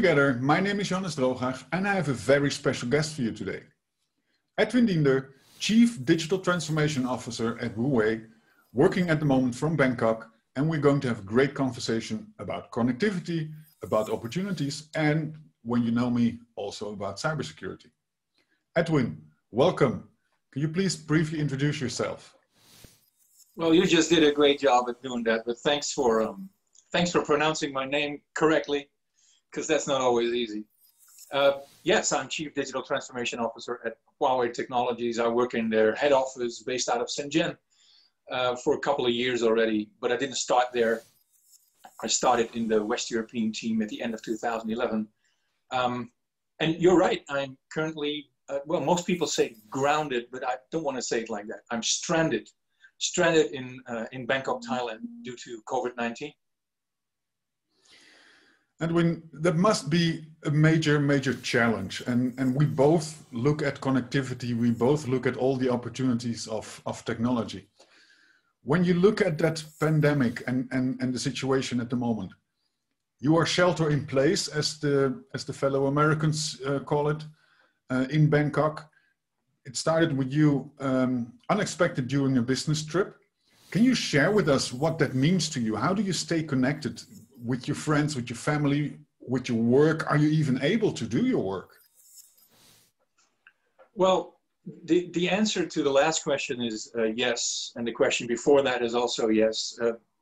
TWOgether. My name is Johannes Drooghaag and I have a very special guest for you today. Edwin Diender, Chief Digital Transformation Officer at Huawei, working at the moment from Bangkok, and we're going to have a great conversation about connectivity, about opportunities, and, when you know me, also about cybersecurity. Edwin, welcome. Can you please briefly introduce yourself? Well, you just did a great job at doing that, but thanks for pronouncing my name correctly, because that's not always easy. Yes, I'm Chief Digital Transformation Officer at Huawei Technologies. I work in their head office based out of Shenzhen for a couple of years already, but I didn't start there. I started in the West European team at the end of 2011. And you're right, I'm currently, well, most people say grounded, but I don't want to say it like that. I'm stranded in Bangkok, Thailand, due to COVID-19. Edwin, that must be a major challenge. And we both look at connectivity, we both look at all the opportunities of technology. When you look at that pandemic and the situation at the moment, you are shelter in place, as the fellow Americans call it, in Bangkok. It started with you unexpected during a business trip. Can you share with us what that means to you? How do you stay connected with your friends, with your family, with your work? Are you even able to do your work? Well, the answer to the last question is yes. And the question before that is also yes.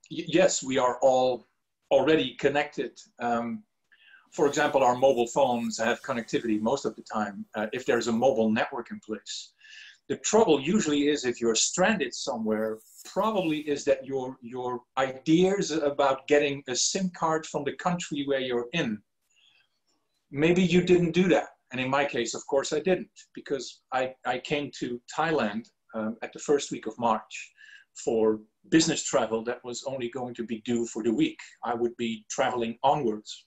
Yes, we are all already connected. For example, our mobile phones have connectivity most of the time if there's a mobile network in place. The trouble usually is if you're stranded somewhere, probably is that your ideas about getting a SIM card from the country where you're in, maybe you didn't do that. And in my case, of course, I didn't, because I came to Thailand at the first week of March for business travel that was only going to be due for the week. I would be traveling onwards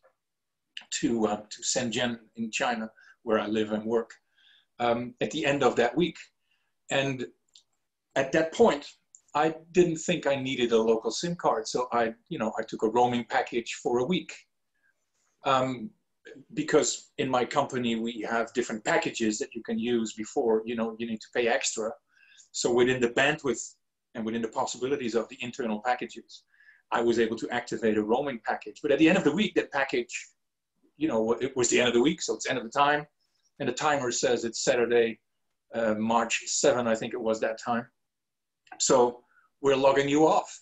to Shenzhen in China, where I live and work, at the end of that week. And at that point, I didn't think I needed a local SIM card. So I took a roaming package for a week. Because in my company, we have different packages that you can use before, you need to pay extra. So within the bandwidth and within the possibilities of the internal packages, I was able to activate a roaming package. But at the end of the week, that package, it was the end of the week, so it's end of the time. And the timer says it's Saturday, March 7, I think it was that time. So we're logging you off.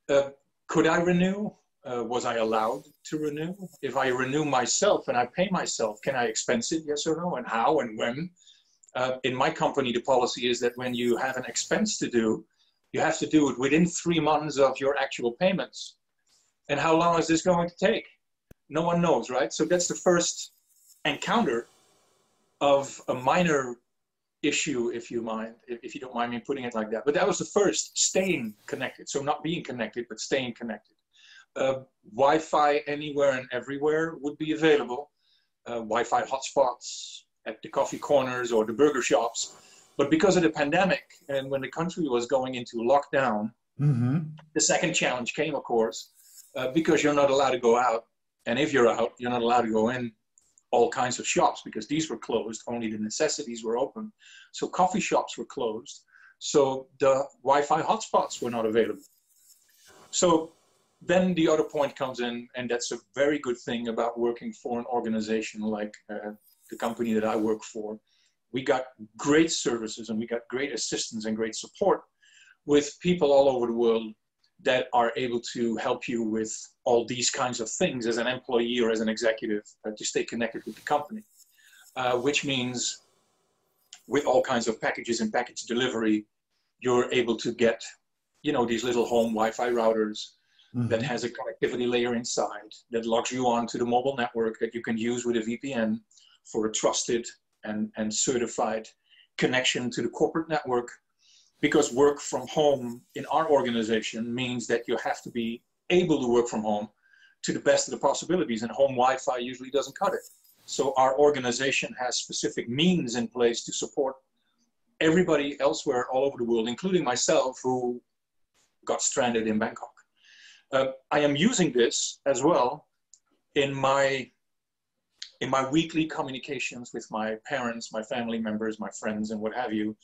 Could I renew? Was I allowed to renew? If I renew myself and I pay myself, can I expense it? Yes or no? And how and when? In my company, the policy is that when you have an expense to do, you have to do it within 3 months of your actual payments. And how long is this going to take? No one knows, right? So that's the first encounter of a minor issue, if you don't mind me putting it like that. But that was the first, staying connected. So not being connected, but staying connected. Wi-Fi anywhere and everywhere would be available. Wi-Fi hotspots at the coffee corners or the burger shops. But because of the pandemic and when the country was going into lockdown, the second challenge came, of course, because you're not allowed to go out. And if you're out, you're not allowed to go in all kinds of shops because these were closed. Only the necessities were open. So coffee shops were closed. So the Wi-Fi hotspots were not available. So then the other point comes in, and that's a very good thing about working for an organization like the company that I work for. We got great services and we got great assistance and great support with people all over the world that are able to help you with all these kinds of things as an employee or as an executive to stay connected with the company, which means with all kinds of packages and package delivery, you're able to get, these little home Wi-Fi routers that has a connectivity layer inside that logs you on to the mobile network that you can use with a VPN for a trusted and certified connection to the corporate network. Because work from home in our organization means that you have to be able to work from home to the best of the possibilities, and home Wi-Fi usually doesn't cut it. So our organization has specific means in place to support everybody elsewhere all over the world, including myself, who got stranded in Bangkok. I am using this as well in my in my weekly communications with my parents, my family members, my friends, and what have you,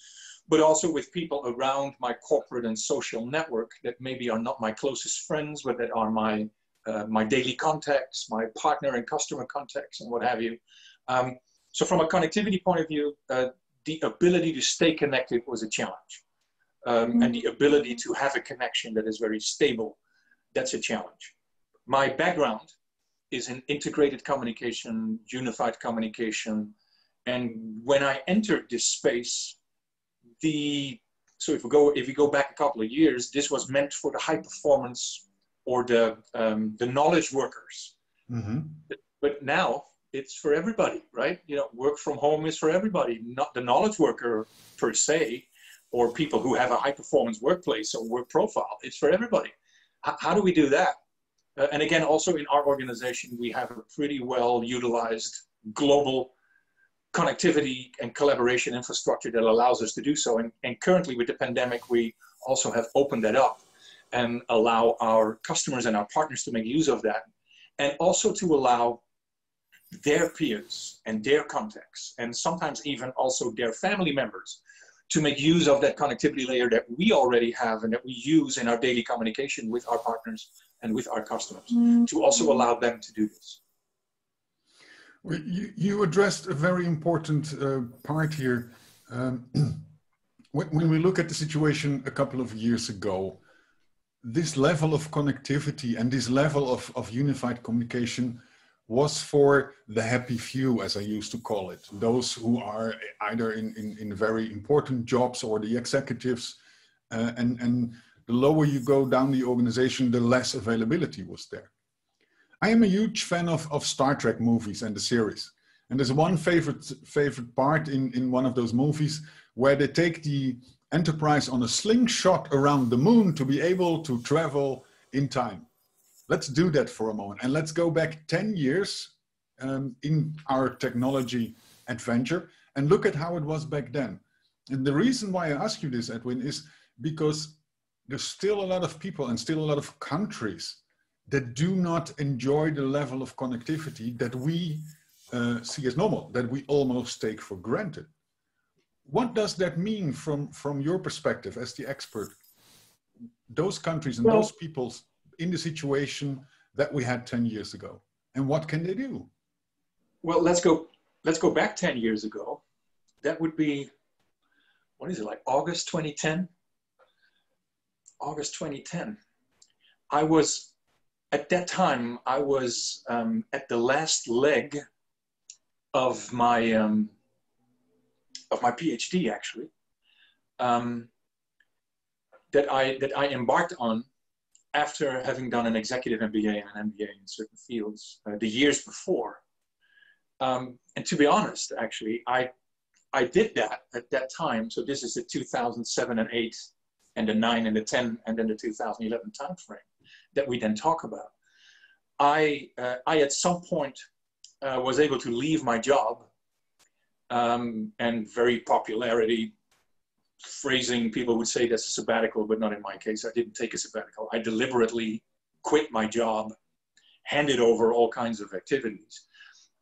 but also with people around my corporate and social network that maybe are not my closest friends, but that are my daily contacts, my partner and customer contacts, and what have you. So from a connectivity point of view, the ability to stay connected was a challenge. And the ability to have a connection that is very stable, that's a challenge. My background is in integrated communication, unified communication. And when I entered this space, so if you go back a couple of years, this was meant for the high performance or the knowledge workers. Mm-hmm. But now it's for everybody, right? You know, work from home is for everybody, not the knowledge worker per se, or people who have a high performance workplace or work profile. It's for everybody. How do we do that? And again, also in our organization, we have a pretty well utilized global connectivity and collaboration infrastructure that allows us to do so. And currently with the pandemic, we also have opened that up and allow our customers and our partners to make use of that. And also to allow their peers and their contacts, and sometimes even also their family members, to make use of that connectivity layer that we already have and that we use in our daily communication with our partners and with our customers, to also allow them to do this. Well, you addressed a very important part here. When we look at the situation a couple of years ago, this level of connectivity and this level of unified communication was for the happy few, as I used to call it, those who are either in very important jobs or the executives, and the lower you go down the organization, the less availability was there. I am a huge fan of Star Trek movies and the series. And there's one favorite part in one of those movies where they take the Enterprise on a slingshot around the moon to be able to travel in time. Let's do that for a moment. And let's go back 10 years in our technology adventure and look at how it was back then. And the reason why I ask you this, Edwin, is because there's still a lot of people and still a lot of countries that do not enjoy the level of connectivity that we see as normal, that we almost take for granted. What does that mean from your perspective as the expert? Those countries and those peoples in the situation that we had 10 years ago, and what can they do? Well, let's go back 10 years ago. That would be, what is it, like August 2010? August 2010. At that time, I was at the last leg of my PhD, actually, that I embarked on after having done an executive MBA and an MBA in certain fields the years before. And to be honest, actually, I did that at that time. So this is the 2007 and 8 and the 9 and the 10 and then the 2011 timeframe that we then talk about. I at some point was able to leave my job, and very popularity phrasing, people would say that's a sabbatical, but not in my case. I didn't take a sabbatical. I deliberately quit my job, handed over all kinds of activities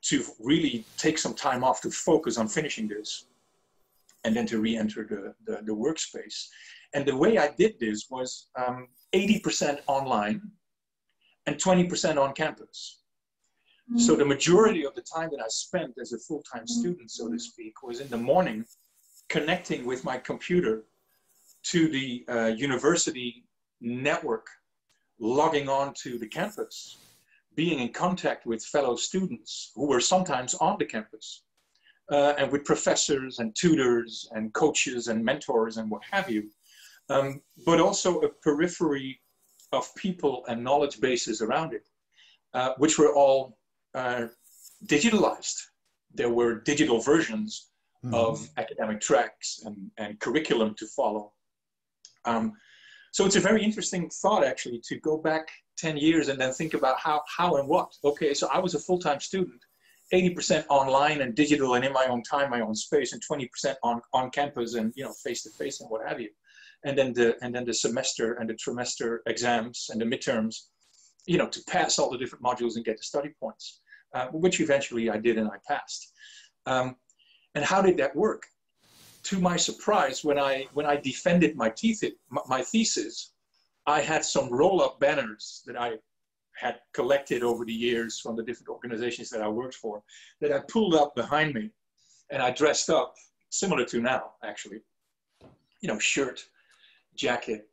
to really take some time off to focus on finishing this and then to re-enter the workspace. And the way I did this was 80% online and 20% on campus. So the majority of the time that I spent as a full-time student, so to speak, was in the morning connecting with my computer to the university network, logging on to the campus, being in contact with fellow students who were sometimes on the campus, and with professors and tutors and coaches and mentors and what have you, but also a periphery of people and knowledge bases around it, which were all digitalized. There were digital versions of academic tracks and curriculum to follow. So it's a very interesting thought, actually, to go back 10 years and then think about how and what. Okay, so I was a full-time student, 80% online and digital and in my own time, my own space, and 20% on campus and, you know, face-to-face and what have you. And then the semester and the trimester exams and the midterms, you know, to pass all the different modules and get the study points. which eventually I did and I passed. And how did that work? To my surprise, when I defended my thesis, I had some roll-up banners that I had collected over the years from the different organizations that I worked for, that I pulled up behind me, and I dressed up, similar to now, actually, you know, shirt, jacket,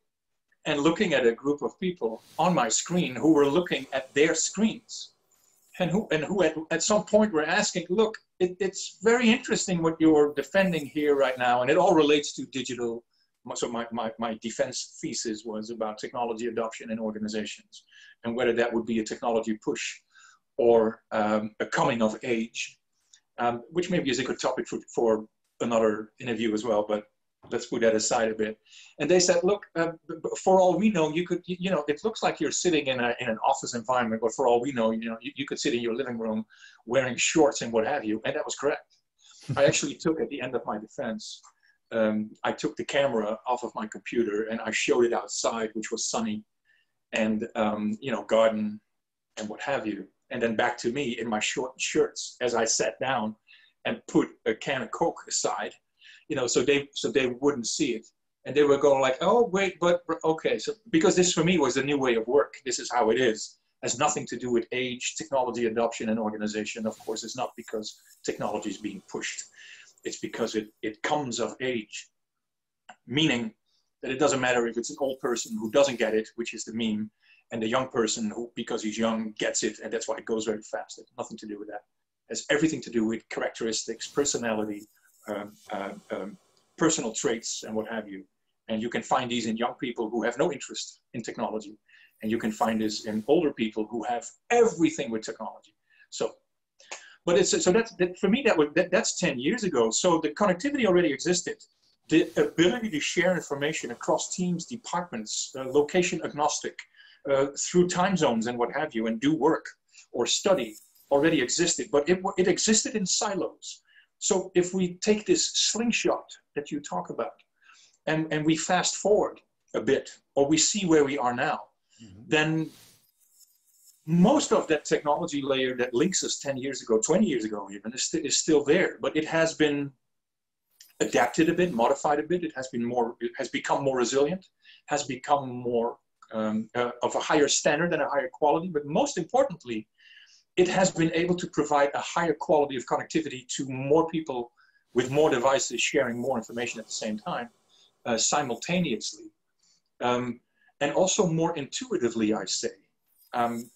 and looking at a group of people on my screen who were looking at their screens, and who at some point were asking, look, it's very interesting what you're defending here right now, and it all relates to digital. So my defense thesis was about technology adoption in organizations, and whether that would be a technology push or a coming of age, which maybe is a good topic for another interview as well, but let's put that aside a bit. And they said, look, for all we know, you know, it looks like you're sitting in an office environment, but for all we know, you know, you could sit in your living room wearing shorts and what have you. And that was correct. I actually took, at the end of my defense, I took the camera off of my computer and I showed it outside, which was sunny and, you know, garden and what have you. And then back to me in my short shirts as I sat down and put a can of Coke aside, you know, so they wouldn't see it. And they were going like, oh, wait, but okay. So because this for me was a new way of work. This is how it is. It has nothing to do with age, technology adoption and organization. Of course, it's not because technology is being pushed. It's because it comes of age, meaning that it doesn't matter if it's an old person who doesn't get it, which is the meme, and the young person who, because he's young, gets it, and that's why it goes very fast. It has nothing to do with that. It has everything to do with characteristics, personality, personal traits, and what have you. And you can find these in young people who have no interest in technology, and you can find this in older people who have everything with technology. So. But for me, that's 10 years ago. So the connectivity already existed. The ability to share information across teams, departments, location agnostic, through time zones and what have you, and do work or study already existed. But it existed in silos. So if we take this slingshot that you talk about, and we fast forward a bit, or we see where we are now, then most of that technology layer that links us 10 years ago, 20 years ago even, is still there, but it has been adapted a bit, modified a bit. It has become more resilient, has become more of a higher standard and a higher quality. But most importantly, it has been able to provide a higher quality of connectivity to more people with more devices sharing more information at the same time, simultaneously, and also more intuitively, I say.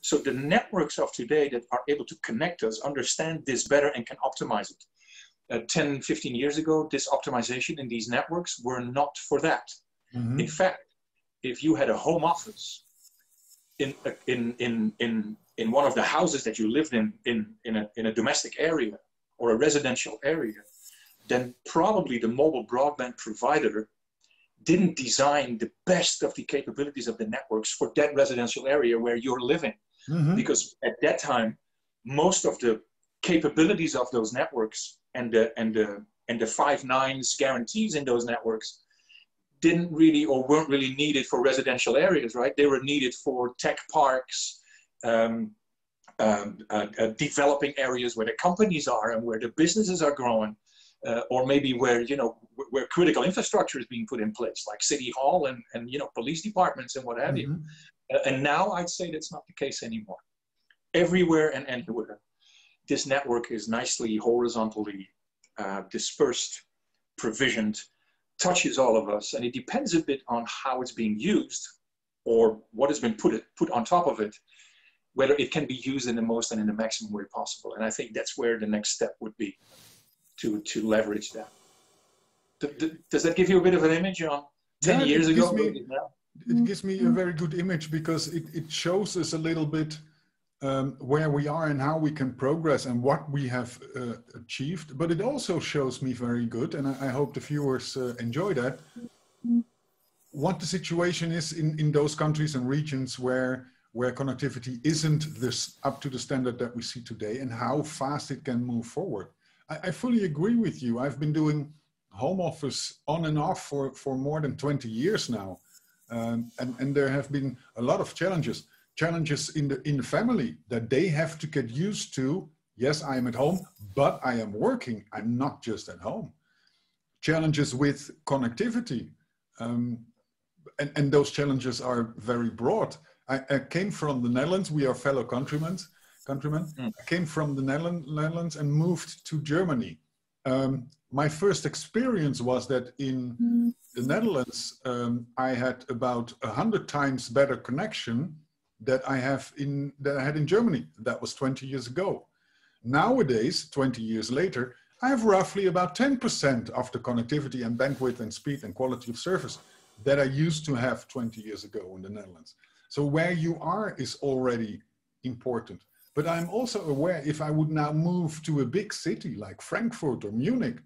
So the networks of today that are able to connect us understand this better and can optimize it. 10, 15 years ago, this optimization in these networks were not for that. In fact, if you had a home office in one of the houses that you lived in a domestic area or a residential area, then probably the mobile broadband provider didn't design the best of the capabilities of the networks for that residential area where you're living. Because at that time, most of the capabilities of those networks and the 5 nines guarantees in those networks didn't really or weren't really needed for residential areas, right? They were needed for tech parks, developing areas where the companies are and where the businesses are growing. Or maybe where, you know, where critical infrastructure is being put in place, like City Hall and you know, police departments and what have you. And now I'd say that's not the case anymore. Everywhere and anywhere, this network is nicely horizontally dispersed, provisioned, touches all of us, and it depends a bit on how it's being used or what has been put on top of it, whether it can be used in the most and in the maximum way possible. And I think that's where the next step would be. To leverage that. Does that give you a bit of an image on 10 years ago? It gives me a very good image because it shows us a little bit where we are and how we can progress and what we have achieved. But it also shows me very good, and I hope the viewers enjoy that, what the situation is in those countries and regions where connectivity isn't up to the standard that we see today, and how fast it can move forward. I fully agree with you. I've been doing home office on and off for more than 20 years now. And there have been a lot of challenges. challenges in the family that they have to get used to. Yes, I am at home, but I am working. I'm not just at home. Challenges with connectivity. And those challenges are very broad. I came from the Netherlands. We are fellow countrymen. I came from the Netherlands and moved to Germany. My first experience was that in the Netherlands, I had about 100 times better connection that I had in Germany. That was 20 years ago. Nowadays, 20 years later, I have roughly about 10% of the connectivity and bandwidth and speed and quality of service that I used to have 20 years ago in the Netherlands. So where you are is already important. But I'm also aware if I would now move to a big city like Frankfurt or Munich,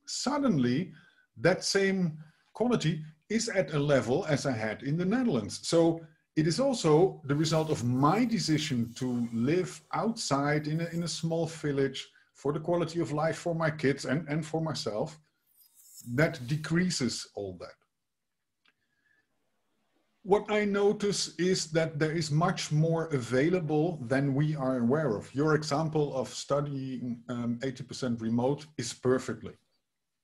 suddenly that same quality is at a level as I had in the Netherlands. So it is also the result of my decision to live outside in a small village for the quality of life for my kids and for myself that decreases all that. What I notice is that there is much more available than we are aware of. Your example of studying 80% remote is perfectly.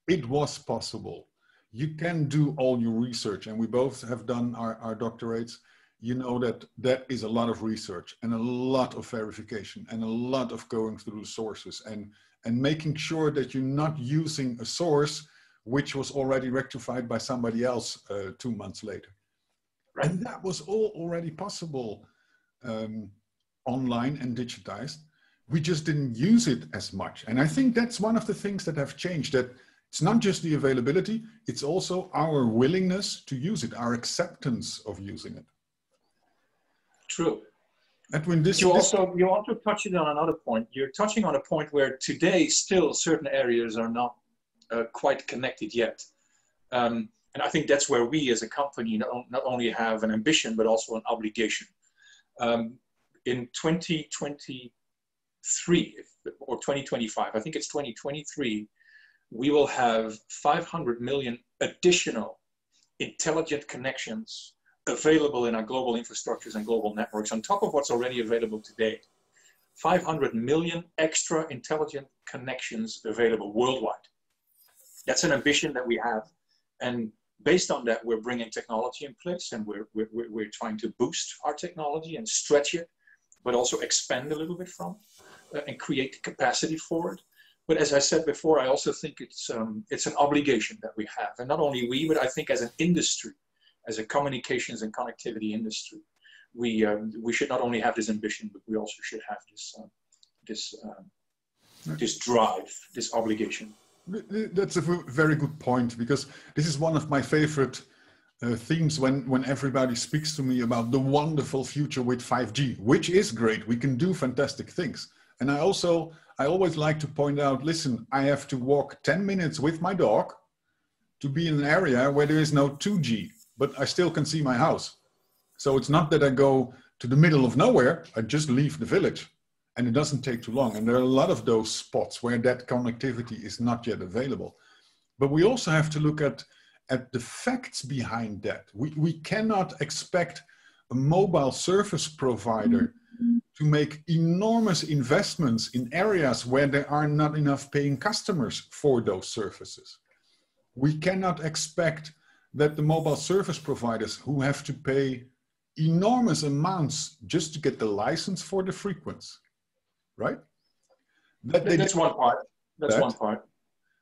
It was possible. You can do all your research, and we both have done our doctorates. You know that that is a lot of research and a lot of verification and a lot of going through the sources and making sure that you're not using a source which was already rectified by somebody else 2 months later. Right. And that was all already possible online and digitized. We just didn't use it as much. And I think that's one of the things that have changed, that it's not just the availability, it's also our willingness to use it, our acceptance of using it. True. Edwin, you also touched on another point. You're touching on a point where today still certain areas are not quite connected yet. And I think that's where we as a company not only have an ambition, but also an obligation. In 2023 or 2025, I think it's 2023, we will have 500 million additional intelligent connections available in our global infrastructures and global networks on top of what's already available today. 500 million extra intelligent connections available worldwide. That's an ambition that we have. And based on that, we're bringing technology in place, and we're trying to boost our technology and stretch it, but also expand a little bit from and create capacity for it. But as I said before, I also think it's an obligation that we have, and not only we, but I think as an industry, as a communications and connectivity industry, we should not only have this ambition, but we also should have this drive, this obligation. That's a very good point, because this is one of my favorite themes when everybody speaks to me about the wonderful future with 5G, which is great. We can do fantastic things. And I always like to point out, listen, I have to walk 10 minutes with my dog to be in an area where there is no 2G, but I still can see my house. So it's not that I go to the middle of nowhere, I just leave the village. And it doesn't take too long. And there are a lot of those spots where that connectivity is not yet available. But we also have to look at the facts behind that. We cannot expect a mobile service provider to make enormous investments in areas where there are not enough paying customers for those services. We cannot expect that the mobile service providers who have to pay enormous amounts just to get the license for the frequency, right? That's one part. That's one part.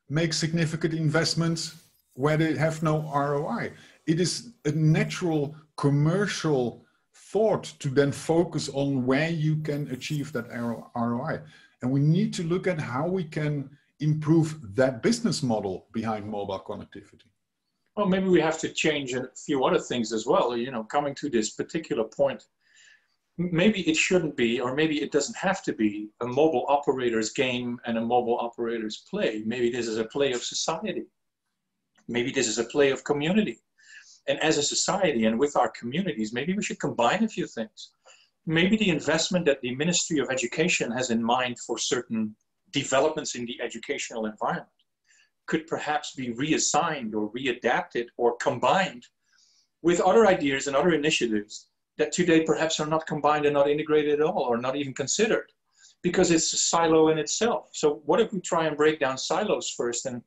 Make significant investments where they have no ROI. It is a natural commercial thought to then focus on where you can achieve that ROI. And we need to look at how we can improve that business model behind mobile connectivity. Well, maybe we have to change a few other things as well. You know, coming to this particular point, maybe it shouldn't be, or maybe it doesn't have to be, a mobile operator's game and a mobile operator's play. Maybe this is a play of society. Maybe this is a play of community. And as a society and with our communities, maybe we should combine a few things. Maybe the investment that the Ministry of Education has in mind for certain developments in the educational environment could perhaps be reassigned or readapted or combined with other ideas and other initiatives that today perhaps are not combined and not integrated at all, or not even considered, because it's a silo in itself. So what if we try and break down silos first and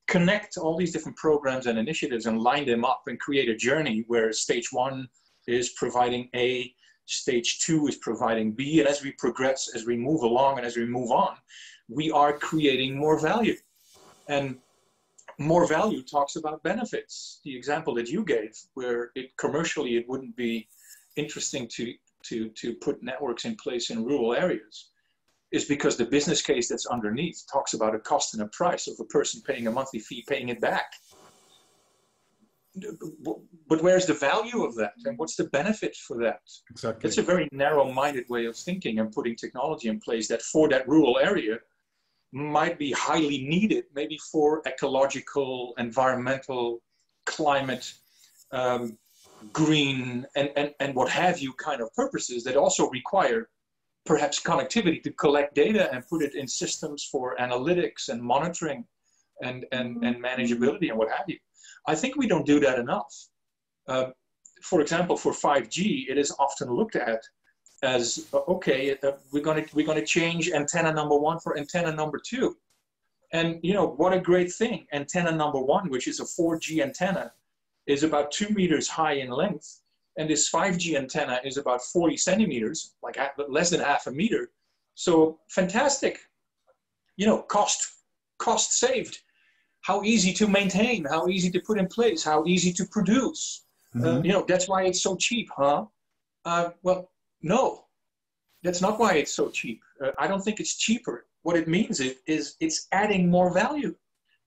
connect all these different programs and initiatives and line them up and create a journey where stage 1 is providing A, stage 2 is providing B, and as we progress, as we move along and as we move on, we are creating more value. And more value talks about benefits. The example that you gave, where commercially it wouldn't be interesting to put networks in place in rural areas, is because the business case that's underneath talks about a cost and a price of a person paying a monthly fee, paying it back. But where's the value of that? And what's the benefit for that? Exactly. It's a very narrow-minded way of thinking and putting technology in place that for that rural area might be highly needed, maybe for ecological, environmental, climate, green, and what have you kind of purposes that also require perhaps connectivity to collect data and put it in systems for analytics and monitoring and manageability and what have you. I think we don't do that enough. For example, for 5G, it is often looked at as, okay, we're going to change antenna number 1 for antenna number 2. And, you know, what a great thing. Antenna number 1, which is a 4G antenna, is about 2 meters high in length. And this 5G antenna is about 40 centimeters, like less than half a meter. So fantastic, you know, cost saved. How easy to maintain, how easy to put in place, how easy to produce. You know, that's why it's so cheap, huh? Well, no, that's not why it's so cheap. I don't think it's cheaper. What it means is it's adding more value.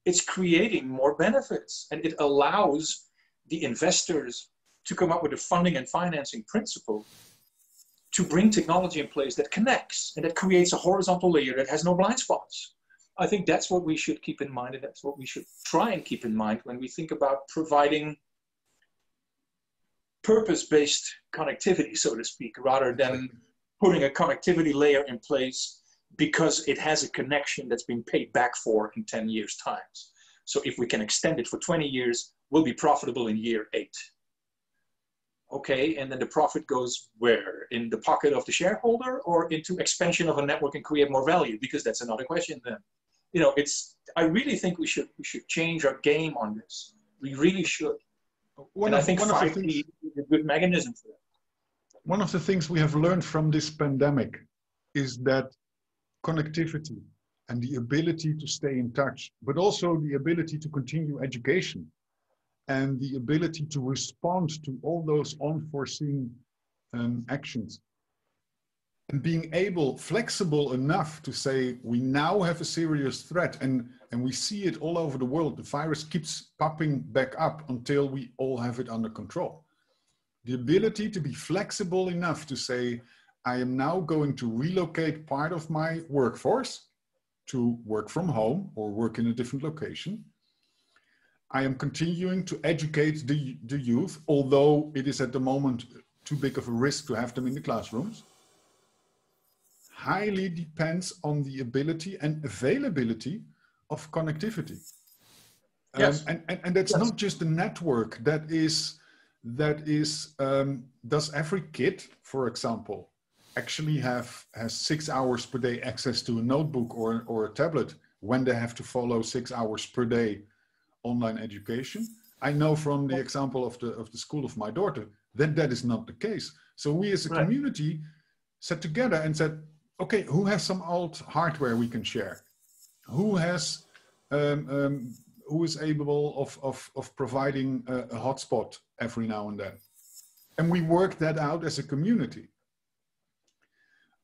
It's creating more benefits, and it allows the investors to come up with a funding and financing principle to bring technology in place that connects and that creates a horizontal layer that has no blind spots. I think that's what we should keep in mind, and that's what we should try and keep in mind when we think about providing purpose-based connectivity, so to speak, rather than putting a connectivity layer in place because it has a connection that's been paid back for in 10 years' time. So if we can extend it for 20 years, we'll be profitable in year 8. Okay, and then the profit goes where? In the pocket of the shareholder or into expansion of a network and create more value? Because that's another question then. You know, I really think we should change our game on this. We really should. And I think 5G is a good mechanism for that. One of the things we have learned from this pandemic is that connectivity and the ability to stay in touch, but also the ability to continue education and the ability to respond to all those unforeseen actions, and being flexible enough to say, we now have a serious threat, and we see it all over the world. The virus keeps popping back up until we all have it under control. The ability to be flexible enough to say, I am now going to relocate part of my workforce to work from home or work in a different location. I am continuing to educate the youth, although it is at the moment too big of a risk to have them in the classrooms. Highly depends on the ability and availability of connectivity. Yes. And that's not just the network. Does every kid, for example, actually has 6 hours per day access to a notebook or a tablet when they have to follow 6 hours per day online education? I know from the example of the school of my daughter that is not the case. So we as a community sat together and said, okay, who has some old hardware we can share? Who has who is able of providing a hotspot every now and then? And we worked that out as a community.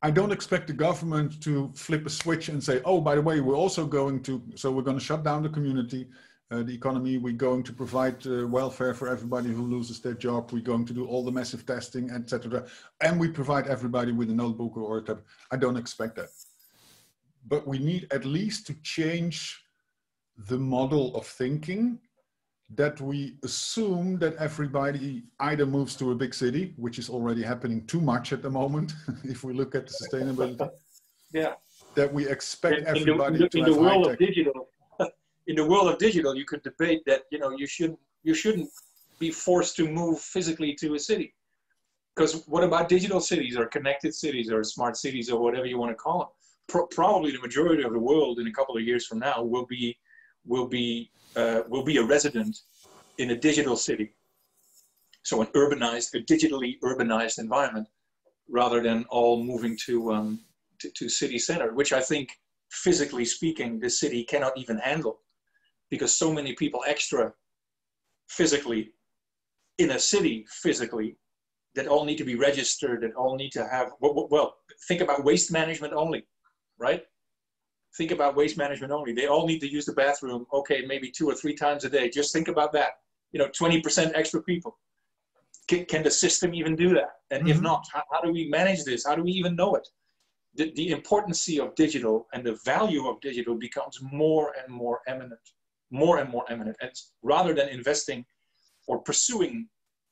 I don't expect the government to flip a switch and say, oh, by the way, we're going to shut down the community, the economy. We're going to provide welfare for everybody who loses their job. We're going to do all the massive testing, etc. And we provide everybody with a notebook or a tablet. I don't expect that. But we need at least to change the model of thinking, that we assume that everybody either moves to a big city, which is already happening too much at the moment, if we look at the sustainability. Yeah. That we expect everybody to in have the world high-tech. of digital. In the world of digital, you could debate that, you know, you shouldn't be forced to move physically to a city, Because what about digital cities or connected cities or smart cities or whatever you want to call them? Probably the majority of the world in a couple of years from now will be a resident in a digital city. So a digitally urbanized environment, rather than all moving to city center, which I think, physically speaking, the city cannot even handle, because so many people extra physically in a city physically that all need to be registered, that all need to have, well, think about waste management only, right? Think about waste management only. They all need to use the bathroom, okay, maybe 2 or 3 times a day. Just think about that. 20% extra people. Can the system even do that? And if not, how do we manage this? How do we even know it? The importance of digital and the value of digital becomes more and more eminent, And rather than investing or pursuing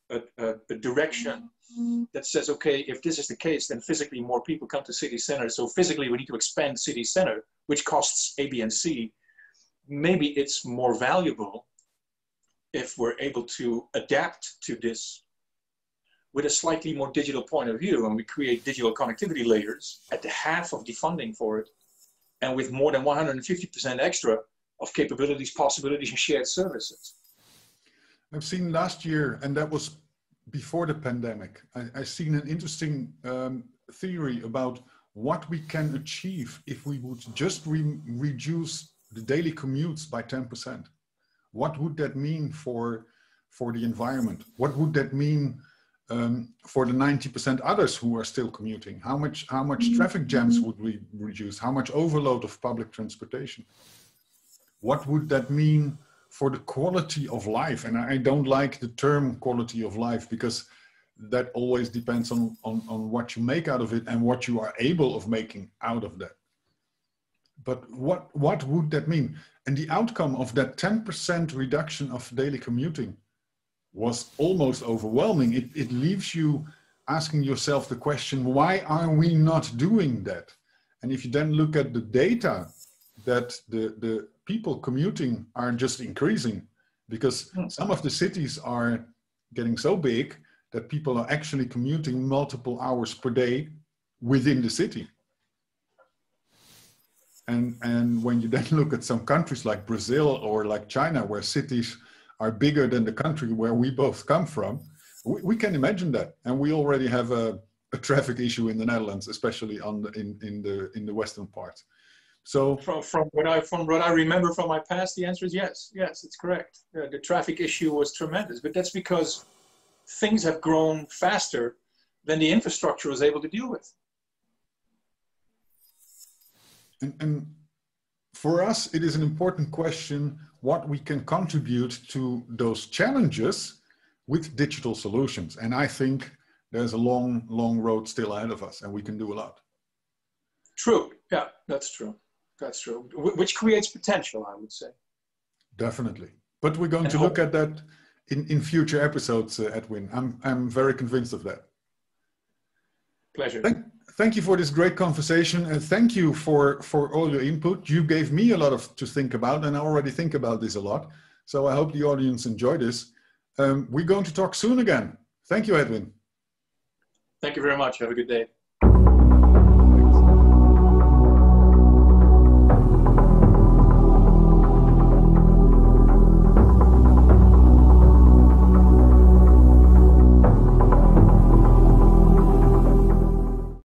a direction that says, okay, if this is the case, then physically more people come to city center. So physically we need to expand city center, which costs A, B, and C. Maybe it's more valuable if we're able to adapt to this with a slightly more digital point of view, and we create digital connectivity layers at the half of the funding for it, and with more than 150% extra of capabilities, possibilities, and shared services. I've seen last year, and that was before the pandemic, I've seen an interesting theory about what we can achieve if we would just reduce the daily commutes by 10%. What would that mean for the environment? What would that mean for the 90% others who are still commuting? How much traffic jams would we reduce? How much overload of public transportation? What would that mean for the quality of life? And I don't like the term quality of life, because that always depends on what you make out of it and what you are able of making out of that. But what would that mean? And the outcome of that 10% reduction of daily commuting was almost overwhelming. It leaves you asking yourself the question, why are we not doing that? And if you then look at the data, that the people commuting are just increasing, because some of the cities are getting so big that people are actually commuting multiple hours per day within the city. And when you then look at some countries like Brazil or like China, where cities are bigger than the country where we both come from, we can imagine that. And we already have a traffic issue in the Netherlands, especially in the western part. So from what I remember from my past, the answer is yes. Yes, it's correct. The traffic issue was tremendous, but that's because things have grown faster than the infrastructure was able to deal with. And for us, it is an important question what we can contribute to those challenges with digital solutions. And I think there's a long, long road still ahead of us, and we can do a lot. True. Yeah, that's true. That's true. Which creates potential, I would say. Definitely. But we're going to look at that in future episodes, Edwin. I'm very convinced of that. Pleasure. Thank you for this great conversation, and thank you for all your input. You gave me a lot to think about, and I already think about this a lot. So I hope the audience enjoyed this. We're going to talk soon again. Thank you, Edwin. Thank you very much. Have a good day.